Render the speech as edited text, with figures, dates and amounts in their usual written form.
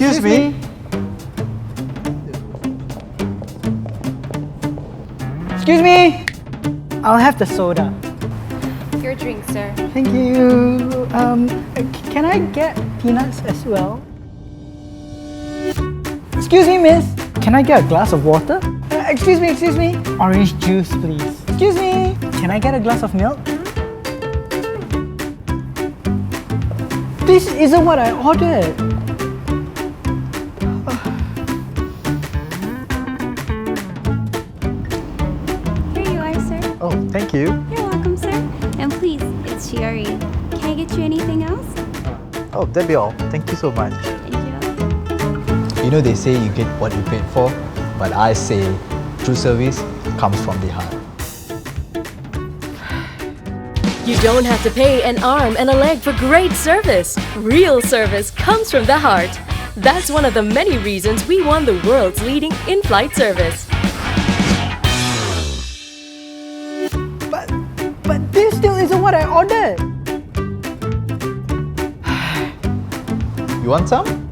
Excuse me. Excuse me. I'll have the soda. Your drink, sir. Thank you. Can I get peanuts as well? Excuse me, miss. Can I get a glass of water? Excuse me. Orange juice, please. Excuse me. Can I get a glass of milk? This isn't what I ordered. Here you are, sir. Oh, thank you. You're welcome, sir. And please, it's Shiori. Can I get you anything else? Oh, that'd be all. Thank you so much. Thank you. You know, they say you get what you paid for, but I say true service comes from the heart. You don't have to pay an arm and a leg for great service. Real service comes from the heart. That's one of the many reasons we won the world's leading in-flight service. But this still isn't what I ordered. You want some?